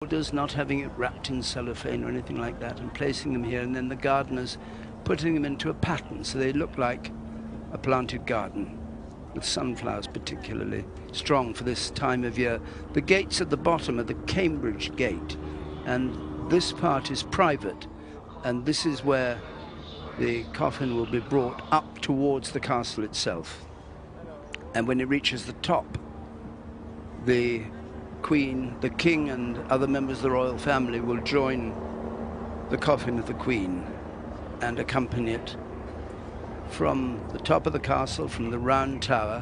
orders, not having it wrapped in cellophane or anything like that, and placing them here, and then the gardeners putting them into a pattern so they look like a planted garden, with sunflowers particularly strong for this time of year. The gates at the bottom are the Cambridge Gate, and this part is private, and this is where the coffin will be brought up towards the castle itself. And when it reaches the top, the Queen, the King and other members of the royal family will join the coffin of the Queen and accompany it from the top of the castle, from the round tower,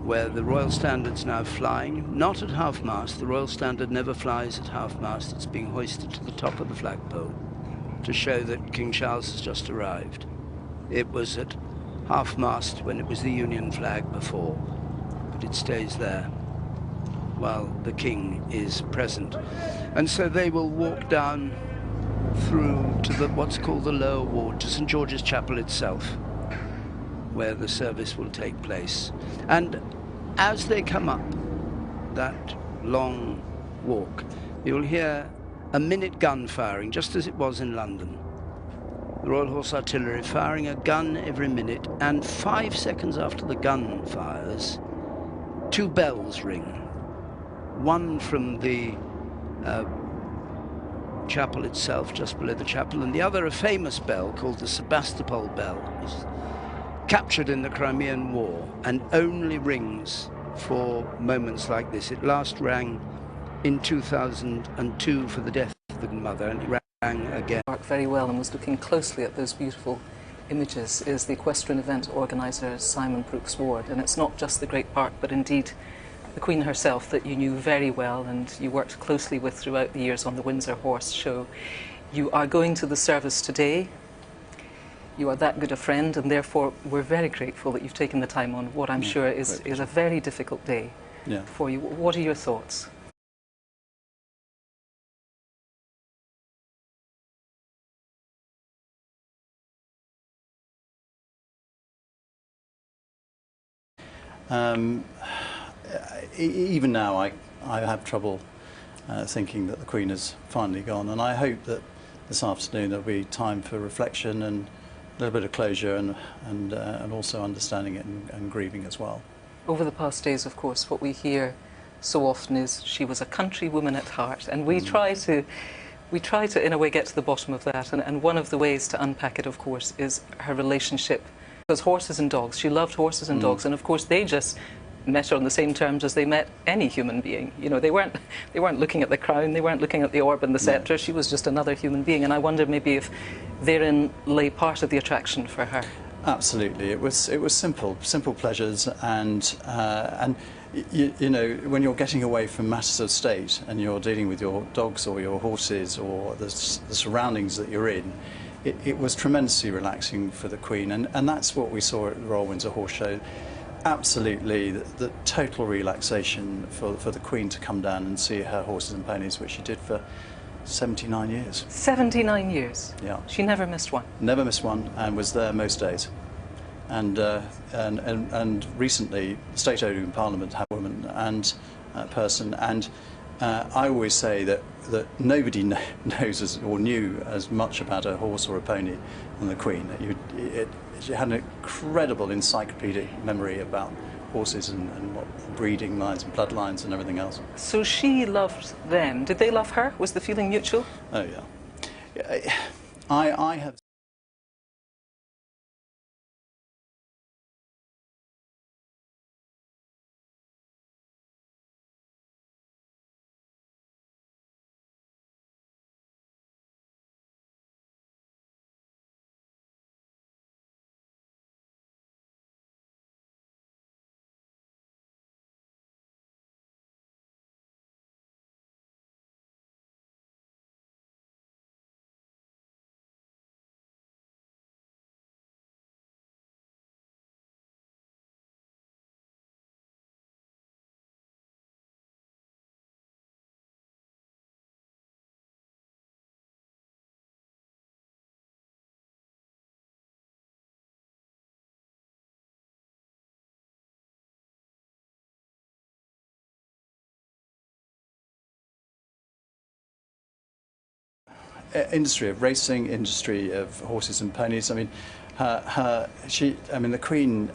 where the royal standard's now flying, not at half-mast. The royal standard never flies at half-mast. It's being hoisted to the top of the flagpole to show that King Charles has just arrived. It was at half-mast when it was the Union flag before, but it stays there while the King is present. And so they will walk down through to what's called the lower ward, to St. George's Chapel itself, where the service will take place. And as they come up that long walk, you'll hear a minute gun firing, just as it was in London. The Royal Horse Artillery firing a gun every minute, and 5 seconds after the gun fires, 2 bells ring. One from the chapel itself, just below the chapel, and the other a famous bell called the Sebastopol bell, is captured in the Crimean War and only rings for moments like this. It last rang in 2002 for the death of the mother, and it rang again. Very well, and was looking closely at those beautiful images, is the equestrian event organiser Simon Brooks Ward, and it's not just the Great Park, but indeed the Queen herself that you knew very well and you worked closely with throughout the years on the Windsor Horse Show. You are going to the service today. You are that good a friend, and therefore we're very grateful that you've taken the time on what I'm sure is a very difficult day for you. What are your thoughts? Even now I have trouble thinking that the Queen has finally gone, and I hope that this afternoon there'll be time for reflection and a little bit of closure and also understanding it and grieving as well. Over the past days, of course, what we hear so often is she was a country woman at heart, and we try to in a way get to the bottom of that, and one of the ways to unpack it, of course, is her relationship with horses and dogs. She loved horses and dogs, and of course they just met her on the same terms as they met any human being. You know, they weren't looking at the crown, they weren't looking at the orb and the sceptre. She was just another human being, and I wonder maybe if therein lay part of the attraction for her. Absolutely, it was simple pleasures, and you know, when you're getting away from matters of state and you're dealing with your dogs or your horses or the surroundings that you're in, it was tremendously relaxing for the Queen, and that's what we saw at the Royal Windsor Horse Show. Absolutely, the total relaxation for the Queen to come down and see her horses and ponies, which she did for 79 years. 79 years? Yeah. She never missed one? Never missed one, and was there most days. And recently, the State Oak in Parliament had a woman and person, and I always say that nobody knows or knew as much about a horse or a pony than the Queen. She had an incredible encyclopedic memory about horses and what breeding lines and bloodlines and everything else. So she loved them. Did they love her? Was the feeling mutual? Oh yeah. I have industry of racing, industry of horses and ponies. I mean, the Queen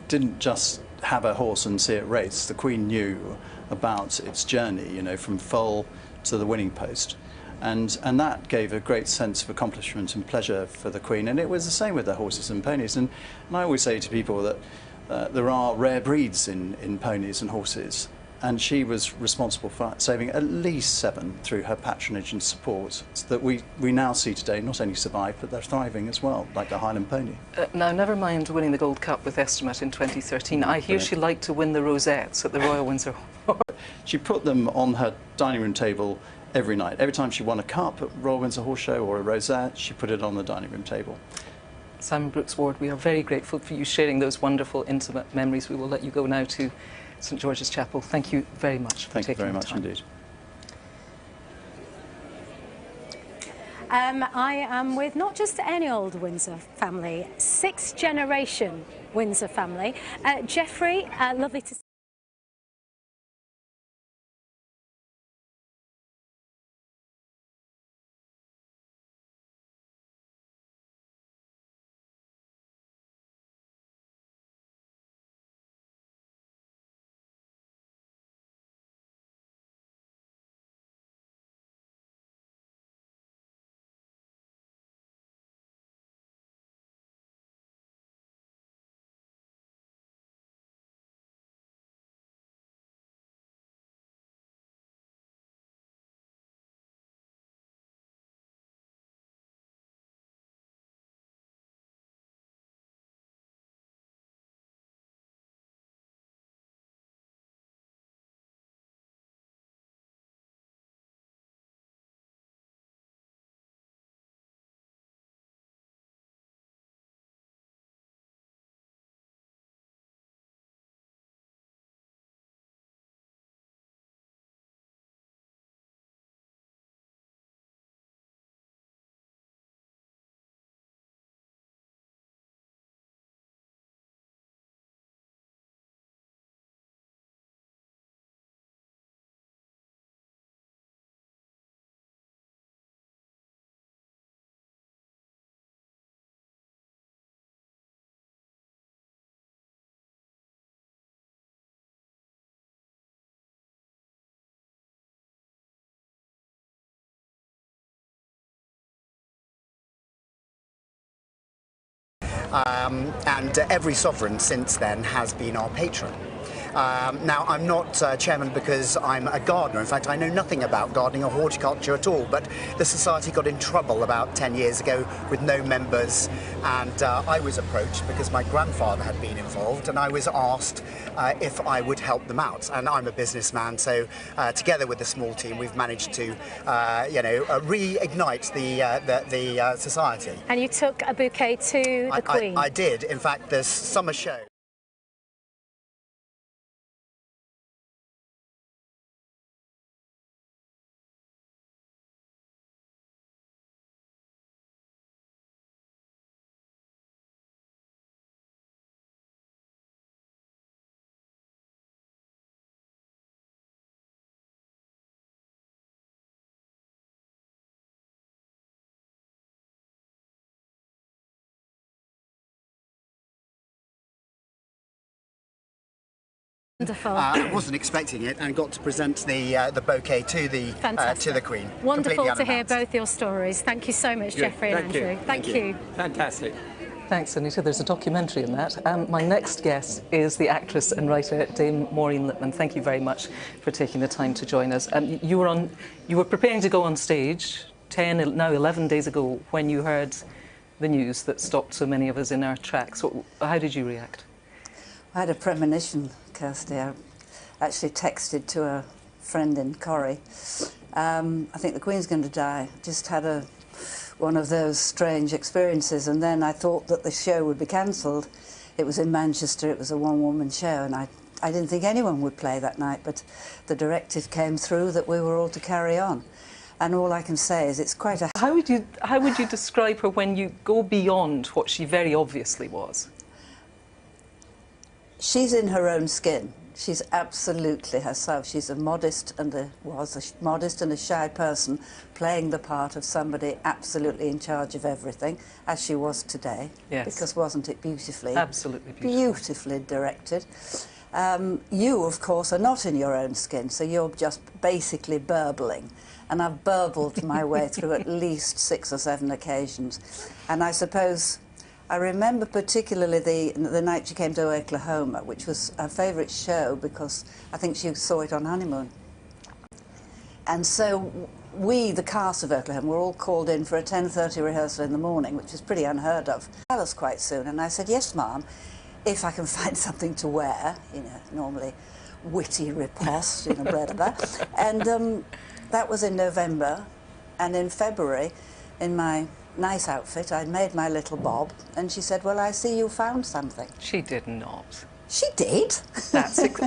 didn't just have a horse and see it race. The Queen knew about its journey, you know, from foal to the winning post. And that gave a great sense of accomplishment and pleasure for the Queen. And it was the same with the horses and ponies. And I always say to people that there are rare breeds in ponies and horses. And she was responsible for saving at least 7 through her patronage and support, so that we now see today not only survive, but they're thriving as well, like the Highland pony. Now, never mind winning the Gold Cup with Estimate in 2013. I hear she liked to win the rosettes at the Royal Windsor Horse. She put them on her dining room table every night. Every time she won a cup at Royal Windsor Horse Show or a rosette, she put it on the dining room table. Simon Brooks Ward, we are very grateful for you sharing those wonderful, intimate memories. We will let you go now to St George's Chapel. Thank you very much for taking the time. Thank you very much indeed. I am with not just any old Windsor family, 6th generation Windsor family. Geoffrey, lovely to see you. And every sovereign since then has been our patron. Now, I'm not chairman because I'm a gardener. In fact, I know nothing about gardening or horticulture at all, but the society got in trouble about 10 years ago with no members, and I was approached because my grandfather had been involved, and I was asked if I would help them out. And I'm a businessman, so together with the small team, we've managed to, reignite the society. And you took a bouquet to the Queen? I did. In fact, the summer show. Wonderful. I wasn't expecting it, and got to present the bouquet to the Queen. Wonderful to hear both your stories. Thank you so much, Geoffrey and Andrew. Thank you. Fantastic. Thanks, Anita. There's a documentary in that. My next guest is the actress and writer Dame Maureen Lipman. Thank you very much for taking the time to join us. You were preparing to go on stage 10, now 11 days ago when you heard the news that stopped so many of us in our tracks. How did you react? I had a premonition, Kirsty. I actually texted to a friend in Corrie. I think the Queen's going to die. Just had one of those strange experiences, and then I thought that the show would be cancelled. It was in Manchester, it was a one-woman show, and I didn't think anyone would play that night, but the directive came through that we were all to carry on. And all I can say is it's quite a... How would you describe her when you go beyond what she very obviously was? She's in her own skin. She's absolutely herself. She's was a modest and a shy person, playing the part of somebody absolutely in charge of everything, as she was today. Yes. Because wasn't it beautifully? Absolutely beautiful. Beautifully directed. You, of course, are not in your own skin, so you're just basically burbling. And I've burbled my way through at least 6 or 7 occasions. And I suppose I remember particularly the night she came to Oklahoma, which was her favourite show because I think she saw it on honeymoon. And so we, the cast of Oklahoma, were all called in for a 10:30 rehearsal in the morning, which was pretty unheard of. Tell us quite soon, and I said, yes, ma'am, if I can find something to wear, you know, normally witty riposte, you know, blah, blah, blah. And that was in November, and in February, in my nice outfit, I'd made my little bob, and she said, well, I see you found something. She did not. She did.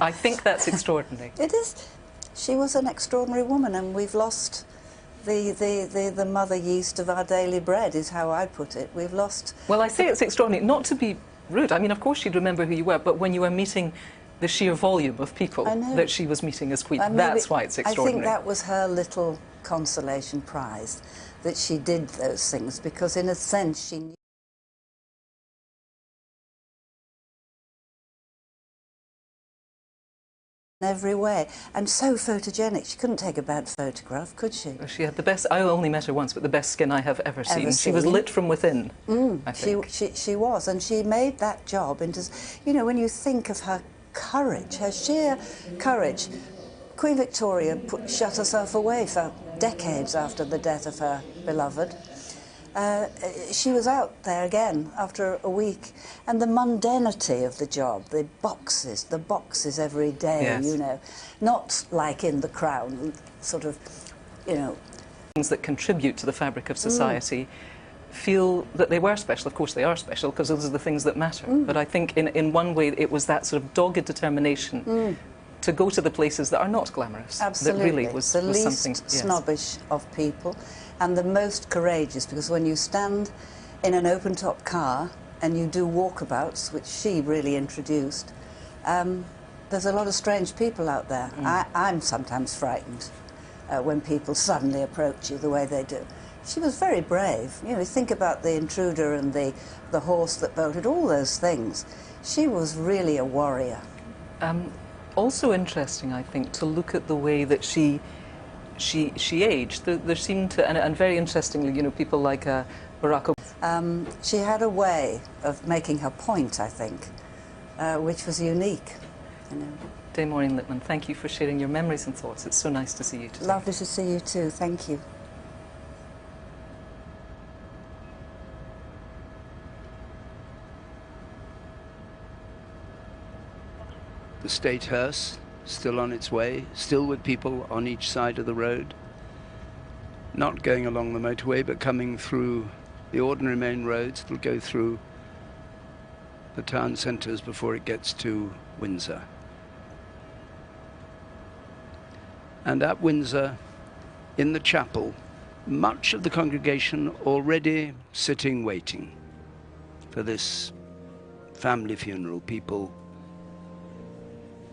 I think that's extraordinary. It is. She was an extraordinary woman, and we've lost the mother yeast of our daily bread, is how I put it. We've lost... Well, I say it's extraordinary, not to be rude. I mean, of course she'd remember who you were, but when you were meeting the sheer volume of people that she was meeting as Queen, that's why it's extraordinary. I think that was her little consolation prize, that she did those things, because in a sense she knew in every way, and so photogenic. She couldn't take a bad photograph, could she? She had the best, I only met her once, but the best skin I have ever seen. She was lit from within, I think. She was, and she made that job into, you know, when you think of her courage, her sheer courage. Queen Victoria shut herself away for decades after the death of her beloved. She was out there again after a week, and the mundanity of the job, the boxes every day, you know, not like in The Crown, sort of, you know. Things that contribute to the fabric of society feel that they were special. Of course they are special, because those are the things that matter. But I think in one way it was that sort of dogged determination to go to the places that are not glamorous. Absolutely. That really was the least something snobbish of people, and the most courageous, because when you stand in an open-top car and you do walkabouts, which she really introduced, there's a lot of strange people out there. I'm sometimes frightened when people suddenly approach you the way they do. She was very brave. You know, think about the intruder and the horse that bolted, all those things. She was really a warrior. Also interesting, I think, to look at the way that she aged. There seemed to, and very interestingly, you know, people like Barack Obama. She had a way of making her point, I think, which was unique. You know. Dame Maureen Lipman, thank you for sharing your memories and thoughts. It's so nice to see you today. Lovely to see you too. Thank you. The state hearse still on its way, still with people on each side of the road, not going along the motorway but coming through the ordinary main roads. It'll go through the town centres before it gets to Windsor. And at Windsor, in the chapel, much of the congregation already sitting waiting for this family funeral. People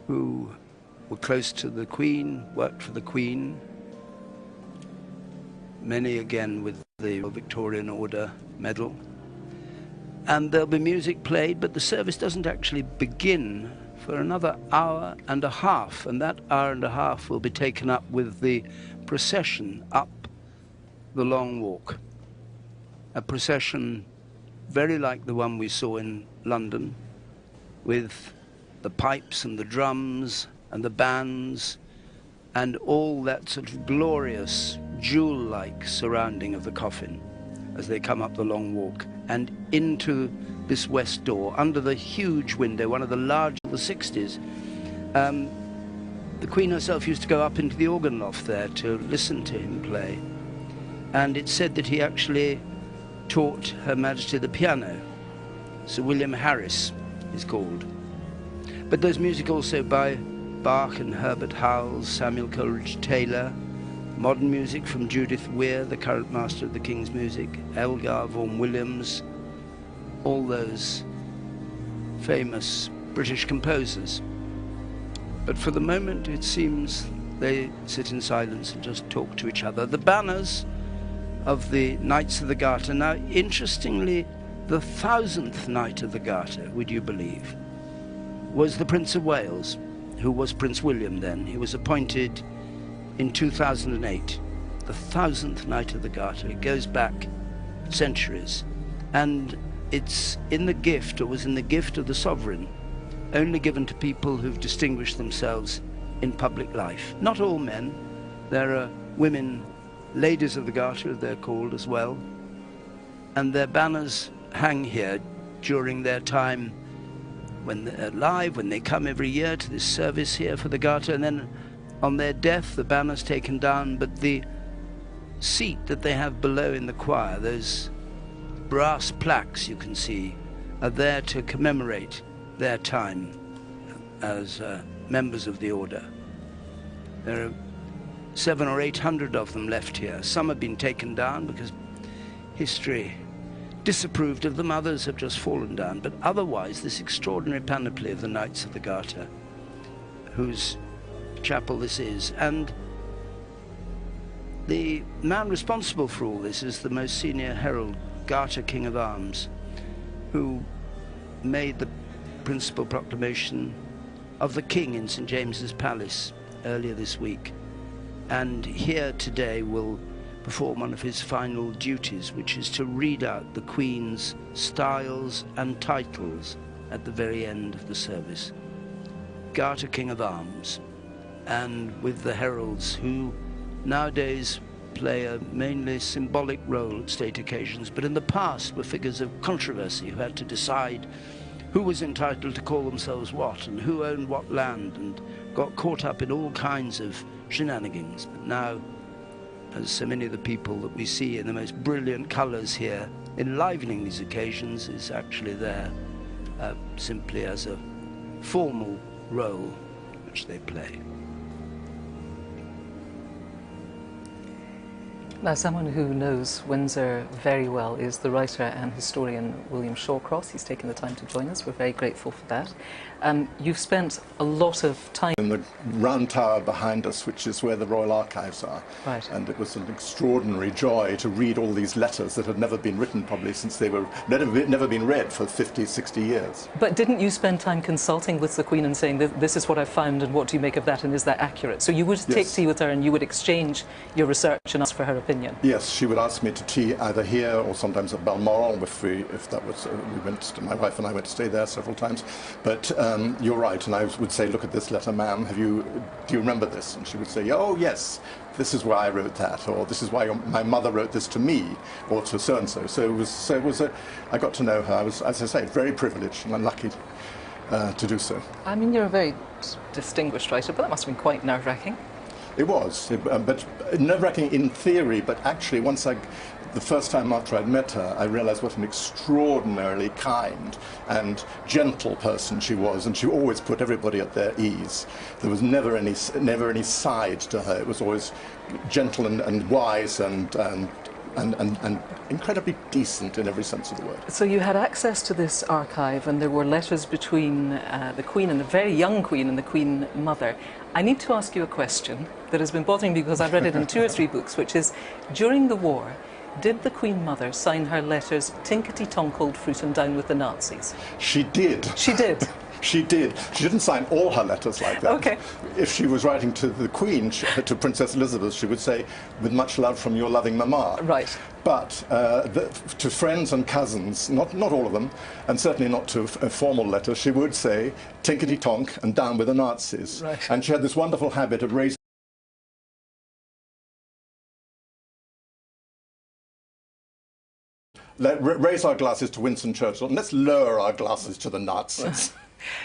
who were close to the Queen, worked for the Queen, many again with the Victorian Order medal. And there'll be music played, but the service doesn't actually begin for another hour and a half, and that hour and a half will be taken up with the procession up the Long Walk. A procession very like the one we saw in London, with the pipes and the drums and the bands and all that sort of glorious jewel-like surrounding of the coffin as they come up the Long Walk and into this west door under the huge window, one of the large of the 60s. The Queen herself used to go up into the organ loft there to listen to him play, and it's said that he actually taught Her Majesty the piano. Sir William Harris is called. But there's music also by Bach and Herbert Howells, Samuel Coleridge Taylor, modern music from Judith Weir, the current master of the King's Music, Elgar Vaughan Williams, all those famous British composers. But for the moment, it seems they sit in silence and just talk to each other. The banners of the Knights of the Garter. Now, interestingly, the 1000th Knight of the Garter, would you believe, was the Prince of Wales, who was Prince William then. He was appointed in 2008, the 1000th Knight of the Garter. It goes back centuries, and it's in the gift, or was in the gift of the sovereign, only given to people who've distinguished themselves in public life. Not all men. There are women, ladies of the Garter, they're called as well, and their banners hang here during their time when they're alive, when they come every year to this service here for the Garter, and then on their death the banner's taken down, but the seat that they have below in the choir, those brass plaques you can see, are there to commemorate their time as members of the order. There are 700 or 800 of them left here. Some have been taken down because history disapproved of them, others have just fallen down, but otherwise this extraordinary panoply of the Knights of the Garter, whose chapel this is. And the man responsible for all this is the most senior herald, Garter King of Arms, who made the principal proclamation of the King in St. James's Palace earlier this week, and here today will perform one of his final duties, which is to read out the Queen's styles and titles at the very end of the service. Garter King of Arms, and with the heralds, who nowadays play a mainly symbolic role at state occasions, but in the past were figures of controversy who had to decide who was entitled to call themselves what and who owned what land, and got caught up in all kinds of shenanigans. But now, as so many of the people that we see in the most brilliant colours here enlivening these occasions is actually there simply as a formal role which they play. Now, someone who knows Windsor very well is the writer and historian William Shawcross. He's taken the time to join us. We're very grateful for that. You've spent a lot of time in the round tower behind us, which is where the Royal Archives are. Right. And it was an extraordinary joy to read all these letters that had never been written, probably since they were never been read for 50, 60 years. But didn't you spend time consulting with the Queen and saying, this is what I've found and what do you make of that and is that accurate? So you would take tea with her and you would exchange your research and ask for her opinion? Yes, she would ask me to tea either here or sometimes at Balmoral, if that was, my wife and I went to stay there several times. But you're right, and I would say, look at this letter, ma'am, do you remember this? And she would say, oh yes, this is why I wrote that, or this is why my mother wrote this to me, or to so-and-so. I got to know her. I was, as I say, very privileged and lucky to do so. I mean, you're a very distinguished writer, but that must have been quite nerve-wracking. It was, but nerve-wracking in theory, but actually the first time after I'd met her, I realized what an extraordinarily kind and gentle person she was, and she always put everybody at their ease. There was never any side to her. It was always gentle and wise and incredibly decent in every sense of the word. So you had access to this archive, and there were letters between the Queen and the very young Queen and the Queen Mother. I need to ask you a question that has been bothering me because I've read it in 2 or 3 books, which is, during the war, did the Queen Mother sign her letters tinkety-tonkled fruit and down with the Nazis? She did. She did? She did. She didn't sign all her letters like that. Okay. If she was writing to the Queen, to Princess Elizabeth, she would say, with much love from your loving mamma. Right. But to friends and cousins, not all of them, and certainly not to a formal letter, she would say, tinkety-tonk and down with the Nazis. Right. And she had this wonderful habit of raising raise our glasses to Winston Churchill, and let's lower our glasses to the Nazis.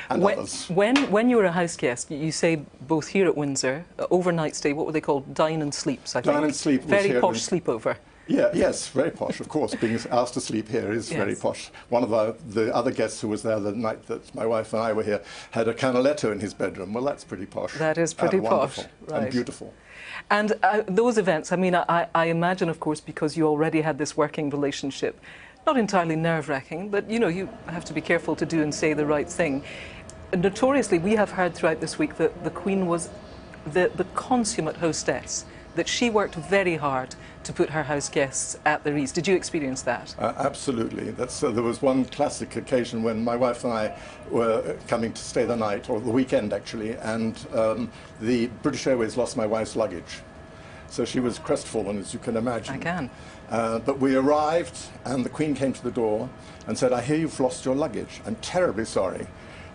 And others. When you were a house guest, you say both here at Windsor, overnight stay, what were they called? Dine and sleeps, I think. Dine and sleep was very posh sleepover. Yeah, yes, very posh, of course. Being asked to sleep here is very posh. One of the other guests who was there the night that my wife and I were here had a canaletto in his bedroom. Well, that's pretty posh. That is pretty posh. Right. And beautiful. And those events, I mean, I imagine, of course, because you already had this working relationship, not entirely nerve-wracking, but, you know, you have to be careful to do and say the right thing. notoriously, we have heard throughout this week that the Queen was the consummate hostess, that she worked very hard to put her house guests at their ease. Did you experience that? Absolutely. There was one classic occasion when my wife and I were coming to stay the night, or the weekend actually, and the British Airways lost my wife's luggage. So she was crestfallen, as you can imagine. I can. But we arrived, and the Queen came to the door and said, "I hear you've lost your luggage. I'm terribly sorry,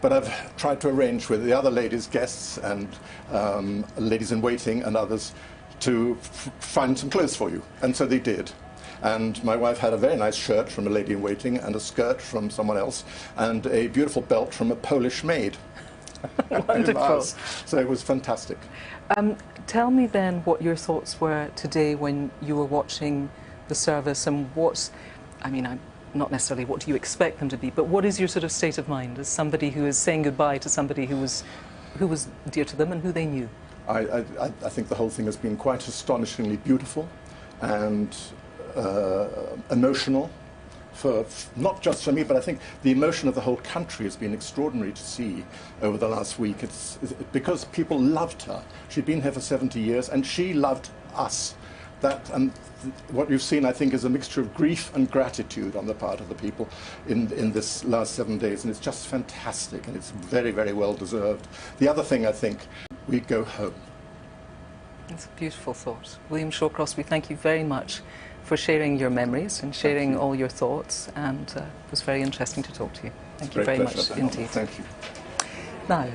but I've tried to arrange with the other ladies' guests and ladies in waiting and others to find some clothes for you." And so they did. And my wife had a very nice shirt from a lady in waiting, and a skirt from someone else, and a beautiful belt from a Polish maid. Wonderful. So it was fantastic. Tell me then what your thoughts were today when you were watching the service, and I'm not necessarily what do you expect them to be, but what is your sort of state of mind as somebody who is saying goodbye to somebody who was dear to them and who they knew? I think the whole thing has been quite astonishingly beautiful and emotional, not just for me, but I think the emotion of the whole country has been extraordinary to see over the last week. It's because people loved her. She'd been here for 70 years, and she loved us. And what you've seen, I think, is a mixture of grief and gratitude on the part of the people in this last 7 days, and it's just fantastic, and it's very, very well deserved. The other thing, I think, we go home. It's a beautiful thought. William Shawcross, we thank you very much for sharing your memories and sharing all your thoughts, and it was very interesting to talk to you. Thank you very much indeed. Thank you. Now,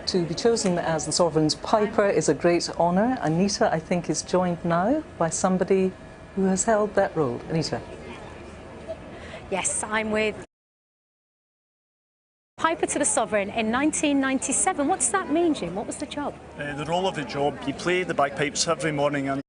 to be chosen as the Sovereign's Piper is a great honour. Anita, I think, is joined now by somebody who has held that role. Anita. Yes, I'm with Piper to the Sovereign in 1997. What does that mean, Jim? What was the job? The role of the job, you play the bagpipes every morning and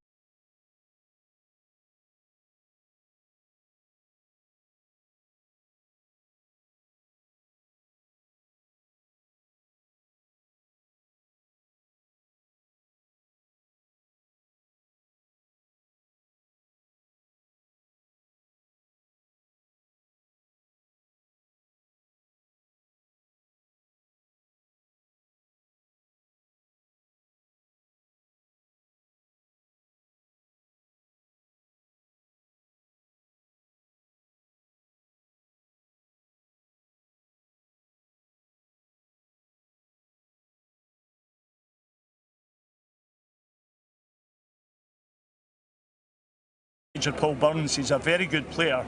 Major Paul Burns, he's a very good player,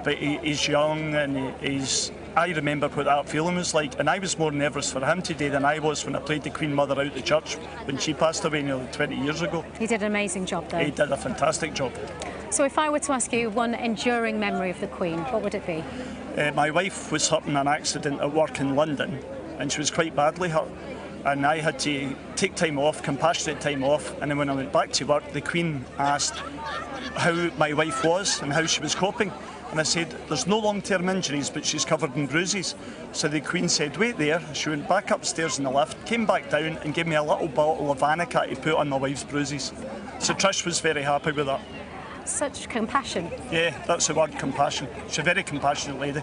but he's young and I remember what that feeling was like, and I was more nervous for him today than I was when I played the Queen Mother out the church when she passed away nearly 20 years ago. He did an amazing job though. He did a fantastic job. So if I were to ask you one enduring memory of the Queen, what would it be? My wife was hurt in an accident at work in London, and she was quite badly hurt. And I had to take time off, compassionate time off, and then when I went back to work, the Queen asked how my wife was and how she was coping. And I said, there's no long-term injuries, but she's covered in bruises. So the Queen said, wait there. She went back upstairs in the lift, came back down and gave me a little bottle of Anika to put on my wife's bruises. So Trish was very happy with that. Such compassion. Yeah, that's the word, compassion. She's a very compassionate lady.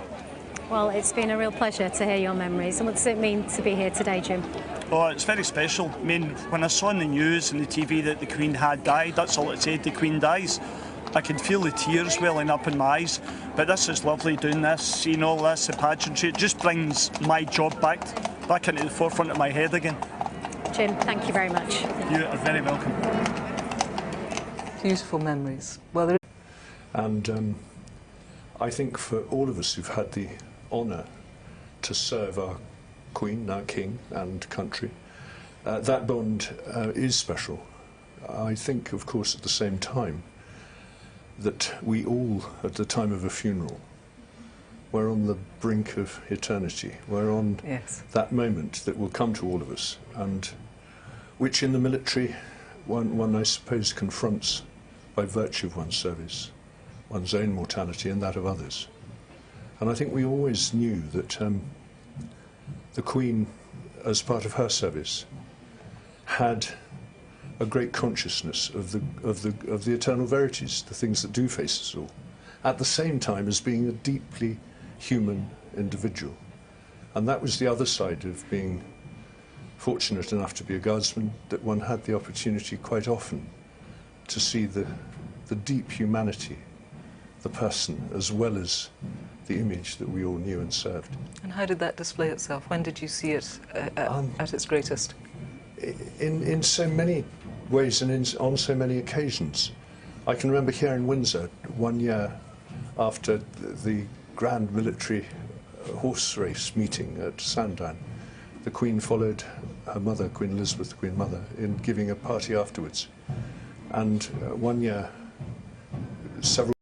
Well, it's been a real pleasure to hear your memories. And what does it mean to be here today, Jim? Oh, it's very special. I mean, when I saw on the news and the TV that the Queen had died, that's all it said, the Queen dies. I could feel the tears welling up in my eyes. But this is lovely doing this, seeing all this, the pageantry. It just brings my job back into the forefront of my head again. Jim, thank you very much. You are very welcome. Beautiful memories. Well, and I think for all of us who've had the honour to serve our Queen, now King, and country, that bond is special. I think, of course, at the same time, that we all, at the time of a funeral, we're on the brink of eternity. We're on that moment that will come to all of us, and which in the military one I suppose confronts by virtue of one's service, one's own mortality and that of others. And I think we always knew that the Queen, as part of her service, had a great consciousness of the eternal verities, the things that do face us all, at the same time as being a deeply human individual. And that was the other side of being fortunate enough to be a guardsman, that one had the opportunity quite often to see the deep humanity, the person, as well as the image that we all knew and served. And how did that display itself? When did you see it at its greatest? In so many ways and on so many occasions. I can remember here in Windsor, 1 year after the grand military horse race meeting at Sandown, the Queen followed her mother, Queen Elizabeth, the Queen Mother, in giving a party afterwards. And 1 year, several